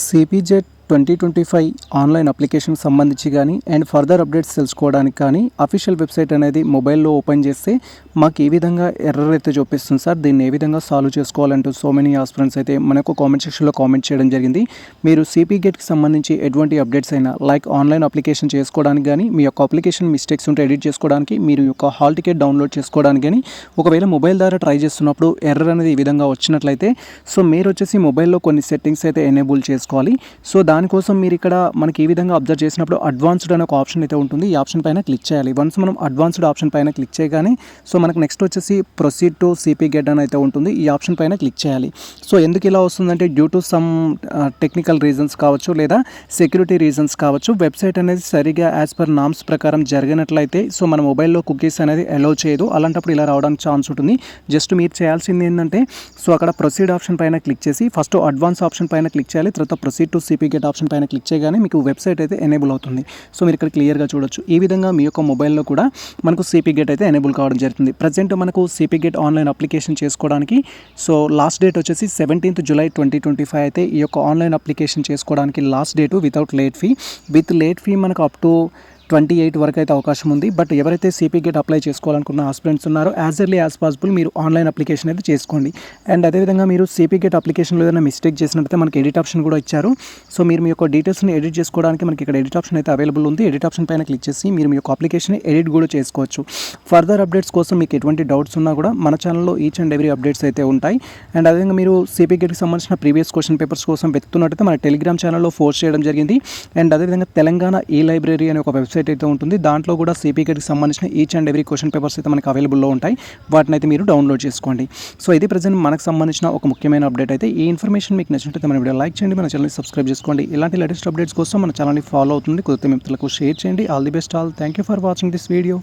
CPZ 2025 online application సంబంధించి కానీ and further updates తెలుసుకోవడానికి కానీ అఫీషియల్ వెబ్సైట్ అనేది మొబైల్లో ఓపెన్ చేస్తే మాకు ఏ విధంగా ఎర్రర్ అయితే చూపిస్తుంది సార్, దీన్ని ఏ విధంగా సాల్వ్ చేసుకోవాలంటూ సో మెనీ ఆస్పిరెంట్స్ అయితే మనకు కామెంట్ సెక్షన్లో కామెంట్ చేయడం జరిగింది. మీరు సిపిగేట్కి సంబంధించి ఎటువంటి అప్డేట్స్ అయినా లైక్ ఆన్లైన్ అప్లికేషన్ చేసుకోవడానికి కానీ, మీ యొక్క అప్లికేషన్ మిస్టేక్స్ ఉంటే ఎడిట్ చేసుకోవడానికి, మీరు యొక్క హాల్ టికెట్ డౌన్లోడ్ చేసుకోవడానికి కానీ, ఒకవేళ మొబైల్ ద్వారా ట్రై చేస్తున్నప్పుడు ఎర్రర్ అనేది ఈ విధంగా వచ్చినట్లయితే సో మీరు వచ్చేసి మొబైల్లో కొన్ని సెట్టింగ్స్ అయితే ఎనేబుల్ చేసుకోవాలి. సో దానికోసం మీరు ఇక్కడ మనకి ఈ విధంగా అబ్జర్వ్ చేసినప్పుడు అడ్వాన్స్డ్ అనే ఒక ఆప్షన్ అయితే ఉంటుంది. ఈ ఆప్షన్ పైన క్లిక్ చేయాలి. వన్స్ మనం అడ్వాన్స్డ్ ఆప్షన్ పైన క్లిక్ చేయగానే సో మనకు నెక్స్ట్ వచ్చేసి ప్రొసీడ్ టు సిపిగేట్ అని అయితే ఉంటుంది. ఈ ఆప్షన్ పైన క్లిక్ చేయాలి. సో ఎందుకు ఇలా వస్తుందంటే due to some technical reasons కావచ్చు లేదా సెక్యూరిటీ రీజన్స్ కావచ్చు, వెబ్సైట్ అనేది సరిగా యాజ్ పర్ నామ్స్ ప్రకారం జరిగినట్లయితే సో మన మొబైల్లో కుకీస్ అనేది అలౌ చేయదు. అలాంటప్పుడు ఇలా రావడానికి ఛాన్స్ ఉంటుంది. జస్ట్ మీరు చేయాల్సింది ఏంటంటే సో అక్కడ ప్రొసీడ్ ఆప్షన్ పైన క్లిక్ చేసి ఫస్ట్ అడ్వాన్స్ ఆప్షన్ పైన క్లిక్ చేయాలి. తర్వాత ప్రొసీడ్ టు సిపిగేట్ ఆప్షన్ పైన క్లిక్ చేయగానే మీకు వెబ్సైట్ అయితే ఎనేబుల్ అవుతుంది. సో మీరు ఇక్కడ క్లియర్గా చూడొచ్చు. ఈ విధంగా మీ యొక్క మొబైల్లో కూడా మనకు సిపిగేట్ అయితే ఎనేబుల్ కావడం జరుగుతుంది. ప్రజెంట్ మనకు సిపిగేట్ ఆన్లైన్ అప్లికేషన్ చేసుకోవడానికి సో లాస్ట్ డేట్ వచ్చేసి 17th July 2025 అయితే ఈ యొక్క ఆన్లైన్ అప్లికేషన్ చేసుకోవడానికి last date without late fee. With late fee మనకు అప్ టు 28 వరకు అయితే అవకాశం ఉంది. బట్ ఎవరైతే సిపిగేట్ అప్లై చేసుకోవాలనుకున్న ఆస్పిరెంట్స్ ఉన్నారో యాజ్ ఎర్లీ యాజ్ పాసిబుల్ మీరు ఆన్లైన్ అప్లికేషన్ అయితే చేసుకోండి. అండ్ అదేవిధంగా మీరు సిపిగేట్ అప్లికేషన్లో ఏదైనా మిస్టేక్ చేసినట్లయితే మనకి ఎడిట్ ఆప్షన్ కూడా ఇచ్చారు. సో మీరు మీ యొక్క డీటెయిల్స్ని ఎడిట్ చేసుకోవడానికి మనకి ఇక్కడ ఎడిట్ ఆప్షన్ అయితే అవైలబుల్ ఉంది. ఎడిట్ ఆప్షన్ పైన క్లిక్ చేసి మీరు మీ యొక్క అప్లికేషన్ ఎడిట్ కూడా చేసుకోవచ్చు. ఫర్దర్ అప్డేట్స్ కోసం మీకు ఎటువంటి డౌట్స్ ఉన్నా కూడా మన ఛానల్లో ఈచ్ అండ్ ఎవ్రీ అప్డేట్స్ అయితే ఉంటాయి. అండ్ అదేవిధంగా మీరు సిపిగేట్కి సంబంధించిన ప్రీవియస్ క్వశ్చన్ పేపర్స్ కోసం వెతుకుతున్నట్టయితే మన టెలిగ్రామ్ ఛానల్లో పోస్ట్ చేయడం జరిగింది. అండ్ అదేవిధంగా తెలంగాణ ఈ లైబ్రరీ అనే ఒక వెబ్సైట్ అయితే ఉంటుంది. దాంట్లో కూడా సిపిగేట్కి సంబంధించిన each and every question papers అయితే మనకు అవైలబుల్లో ఉంటాయి. వాటిని అయితే మీరు డౌన్లోడ్ చేసుకోండి. సో ఇది ప్రజెంట్ మనకు సంబంధించిన ఒక ముఖ్యమైన అప్డేట్ అయితే. ఈ ఇన్ఫర్మేషన్ మీకు నచ్చినట్లయితే మన వీడియో లైక్ చేయండి, మన ఛానల్ని సబ్స్క్రైబ్ చేసుకోండి. ఇలాంటి లేటెస్ట్ అప్డేట్స్ కోసం మన ఛానల్ని ఫాలో అవుతుంది. కుదిరితే మిత్రులకు షేర్ చేయండి. All the best all. Thank you for watching this video.